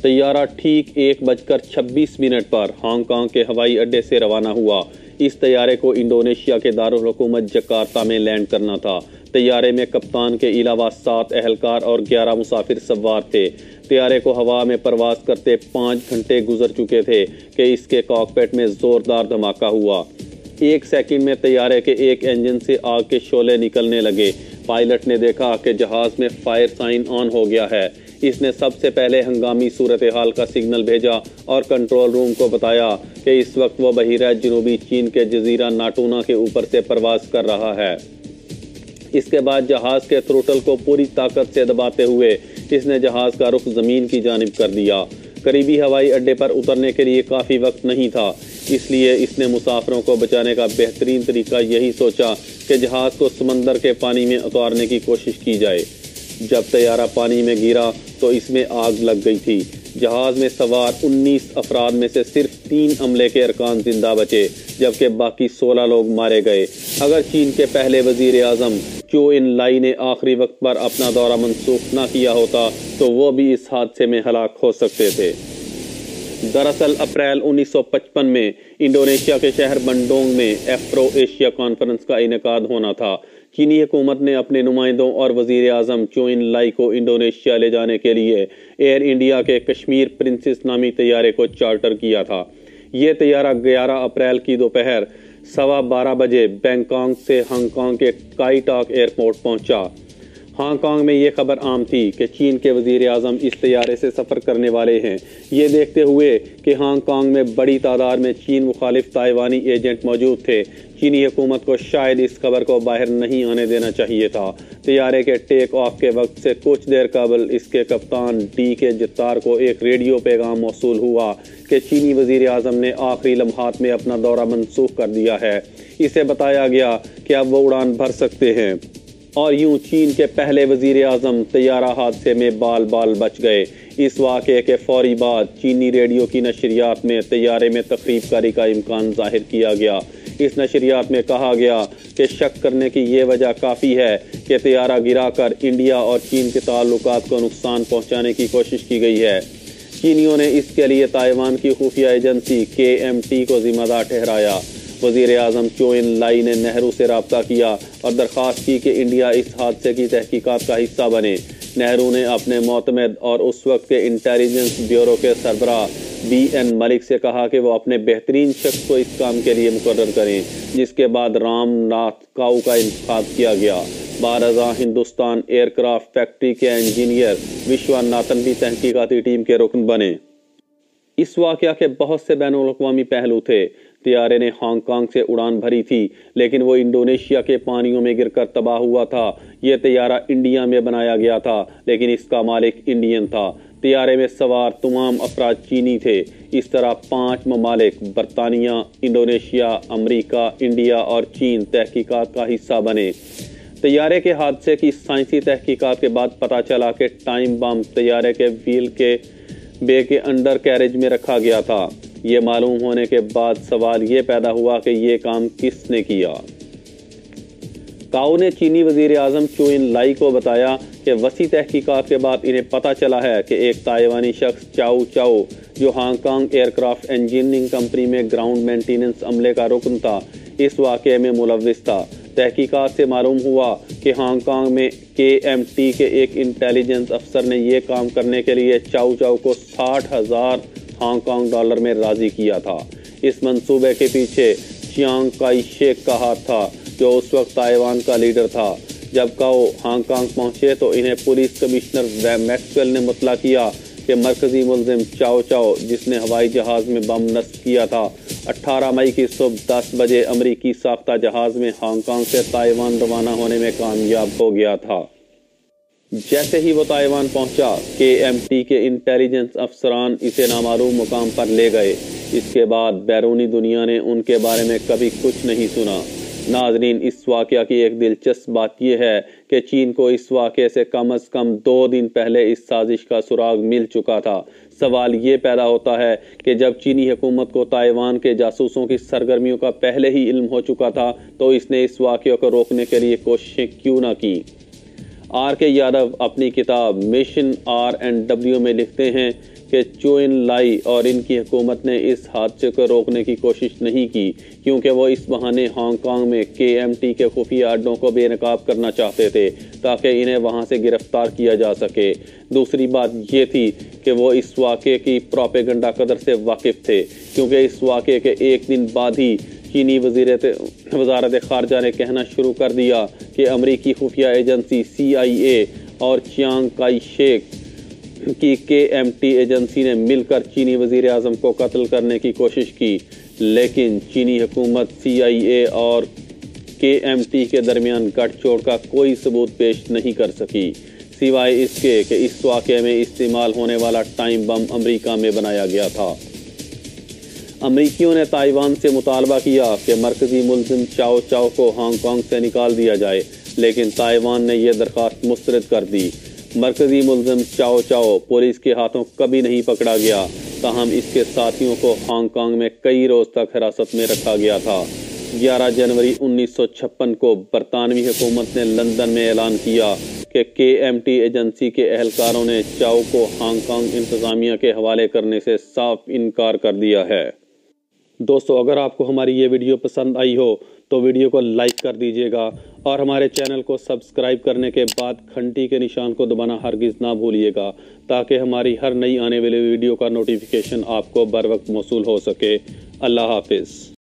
तैयारा ठीक 1:26 पर हांगकांग के हवाई अड्डे से रवाना हुआ। इस तैयारे को इंडोनेशिया के दारुल हुकूमत जकार्ता में लैंड करना था। तैयारे में कप्तान के अलावा 7 एहलकार और 11 मुसाफिर सवार थे। तैयारे को हवा में परवास करते 5 घंटे गुजर चुके थे कि इसके कॉकपिट में जोरदार धमाका हुआ। 1 सेकंड में तैयारे के एक इंजन से आग के शोले निकलने लगे। पायलट ने देखा कि जहाज में फायर साइन ऑन हो गया है। इसने सबसे पहले हंगामी सूरत हाल का सिग्नल भेजा और कंट्रोल रूम को बताया कि इस वक्त वो बहिरा जनूबी चीन के जजीरा नाटूना के ऊपर से परवास कर रहा है। इसके बाद जहाज के थ्रोटल को पूरी ताकत से दबाते हुए इसने जहाज का रुख जमीन की जानिब कर दिया। करीबी हवाई अड्डे पर उतरने के लिए काफ़ी वक्त नहीं था, इसलिए इसने मुसाफिरों को बचाने का बेहतरीन तरीका यही सोचा कि जहाज को समंदर के पानी में उतारने की कोशिश की जाए। जब तैयारा पानी में गिरा तो इसमें आग लग गई थी। जहाज में सवार 19 अफराद में से सिर्फ 3 अमले के अरकान जिंदा बचे, जबकि बाकी 16 लोग मारे गए। अगर चीन के पहले वजीर आजम चो इन लाई ने आखिरी वक्त पर अपना दौरा मनसूख न किया होता तो वो भी इस हादसे में हलाक हो सकते थे। दरअसल अप्रैल 1955 में इंडोनेशिया के शहर बंडोंग में एफ्रो एशिया कॉन्फ्रेंस का इनेकाद होना था। चीनी हुकूमत ने अपने नुमाइंदों और वजीर आजम चो इन लाई को इंडोनेशिया ले जाने के लिए एयर इंडिया के कश्मीर प्रिंसेस नामी तैयारे को चार्टर किया था। ये तैयारा 11 अप्रैल की दोपहर 12:15 बजे बैंकॉक से हांगकांग के काई टाक एयरपोर्ट पहुंचा। हांगकांग में ये खबर आम थी कि चीन के वजीर आजम इस तैयारे से सफ़र करने वाले हैं। ये देखते हुए कि हांगकांग में बड़ी तादाद में चीन मुखालिफ ताइवानी एजेंट मौजूद थे, चीनी हुकूमत को शायद इस खबर को बाहर नहीं आने देना चाहिए था। तैयारे के टेक ऑफ के वक्त से कुछ देर कबल इसके कप्तान डी.के. जत्तार को एक रेडियो पैगाम मौसूल हुआ कि चीनी वजीर आजम ने आखिरी लम्हात में अपना दौरा मनसूख कर दिया है। इसे बताया गया कि अब वो उड़ान भर सकते हैं और यूं चीन के पहले वजीर आजम तैयारा हादसे में बाल बाल बच गए। इस वाक़े के फौरी बाद चीनी रेडियो की नशरियात में तैयारे में तकरीब कारी का इम्कान जाहिर किया गया। इस नशरियात में कहा गया कि शक करने की ये वजह काफ़ी है कि तैयारा गिराकर इंडिया और चीन के ताल्लुकात को नुकसान पहुँचाने की कोशिश की गई है। चीनियों ने इसके लिए ताइवान की खुफिया एजेंसी KMT को जिम्मेदार ठहराया। वजीर आजम चो इन लाई ने नेहरू से रब्ता किया और दरख्वास्त की कि इंडिया इस हादसे की तहकीकात का हिस्सा बने। नेहरू ने अपने मोतमद और उस वक्त के इंटेलिजेंस ब्यूरो के सरबराह BN मलिक से कहा कि वो अपने बेहतरीन शख्स को इस काम के लिए मुकर्रर करें, जिसके बाद रामनाथ काऊ का इंतखाब किया गया। बारज़ा हिंदुस्तान एयरक्राफ्ट फैक्ट्री के इंजीनियर विश्वनाथन भी तहकीकाती टीम के रुकन बने। इस वाक़या के बहुत से बैनुल-अक़वामी पहलू थे। तैयारे ने हांगकांग से उड़ान भरी थी, लेकिन वो इंडोनेशिया के पानियों में गिरकर तबाह हुआ था। यह तैयारा इंडिया में बनाया गया था, लेकिन इसका मालिक इंडियन था। तैयारे में सवार तमाम अफराद चीनी थे। इस तरह 5 ममालिक बरतानिया, इंडोनेशिया, अमरीका, इंडिया और चीन तहकीकात का हिस्सा बने। तैयारे के हादसे की साइंसी तहकीकात के बाद पता चला कि टाइम बम तैयारे के व्हील के बे के अंडर कैरेज में रखा गया था। ये मालूम होने के बाद सवाल ये पैदा हुआ कि ये काम किसने किया। काऊ ने चीनी वजीर आजम चो इन लाई को बताया कि वसी तहकीकात के बाद इन्हें पता चला है कि एक ताइवानी शख्स चाओ चाओ, जो हांगकांग एयरक्राफ्ट इंजीनियरिंग कंपनी में ग्राउंड मेंटेनेंस अमले का रुकन था, इस वाक़े में मुलव्विस था। तहकीकात से मालूम हुआ कि हांगकांग में KMT के एक इंटेलिजेंस अफसर ने यह काम करने के लिए चाओ चाओ को 60,000 हांगकांग डॉलर में राजी किया था। इस मंसूबे के पीछे चियांग काई शेक का हाथ था, जो उस वक्त ताइवान का लीडर था। जब काओ हांगकांग पहुंचे तो इन्हें पुलिस कमिश्नर मैक्सवेल ने मुतला किया कि मरकजी मुलजिम चाओ चाओ, जिसने हवाई जहाज में बम नस्ब किया था, 18 मई की सुबह 10 बजे अमरीकी साख्ता जहाज में हांगकांग से ताइवान रवाना होने में कामयाब हो गया था। जैसे ही वो ताइवान पहुंचा, KMT के इंटेलिजेंस अफसरान इसे नामालूम मुकाम पर ले गए। इसके बाद बैरूनी दुनिया ने उनके बारे में कभी कुछ नहीं सुना। नाजरीन, इस वाक़या की एक दिलचस्प बात यह है कि चीन को इस वाक़े से कम 2 दिन पहले इस साजिश का सुराग मिल चुका था। सवाल ये पैदा होता है कि जब चीनी हुकूमत को ताइवान के जासूसों की सरगर्मियों का पहले ही इल्म हो चुका था, तो इसने इस वाक़े को रोकने के लिए कोशिशें क्यों ना की। RK यादव अपनी किताब मिशन R&W में लिखते हैं कि चो इन लाई और इनकी हुकूमत ने इस हादसे को रोकने की कोशिश नहीं की, क्योंकि वो इस बहाने हांगकांग में KMT के खुफिया अड्डों को बेनकाब करना चाहते थे ताकि इन्हें वहां से गिरफ्तार किया जा सके। दूसरी बात ये थी कि वो इस वाक़े की प्रोपेगेंडा कदर से वाकिफ़ थे, क्योंकि इस वाक़े के एक दिन बाद ही चीनी वज़ारत ख़ारजा ने कहना शुरू कर दिया कि अमरीकी खुफिया एजेंसी CIA और चियांग काई शेक की KMT एजेंसी ने मिलकर चीनी वज़ीर आज़म को कत्ल करने की कोशिश की, लेकिन चीनी हुकूमत CIA और KMT के दरमियान गठजोड़ का कोई सबूत पेश नहीं कर सकी, सिवाय इसके कि इस वाक़े में इस्तेमाल होने वाला टाइम बम अमेरिका में बनाया गया था। अमरीकियों ने ताइवान से मुतालबा किया कि मरकज़ी मुलजिम चाओ चाओ को हांगकांग से निकाल दिया जाए, लेकिन ताइवान ने यह दरख्वास्त मुस्तरद कर दी। मरकज़ी मुलजिम चाओ चाओ पुलिस के हाथों कभी नहीं पकड़ा गया, ताहम इसके साथियों को हांगकांग में कई रोज़ तक हिरासत में रखा गया था। 11 जनवरी 1956 को बरतानवी हुकूमत ने लंदन में ऐलान किया कि KMT एजेंसी के एहलकारों ने चाओ को हांगकांग इंतज़ामिया के हवाले करने से साफ इनकार कर दिया है। दोस्तों, अगर आपको हमारी ये वीडियो पसंद आई हो तो वीडियो को लाइक कर दीजिएगा और हमारे चैनल को सब्सक्राइब करने के बाद घंटी के निशान को दबाना हरगिज़ ना भूलिएगा, ताकि हमारी हर नई आने वाली वीडियो का नोटिफिकेशन आपको बर वक्त मौसूल हो सके। अल्लाह हाफिज़।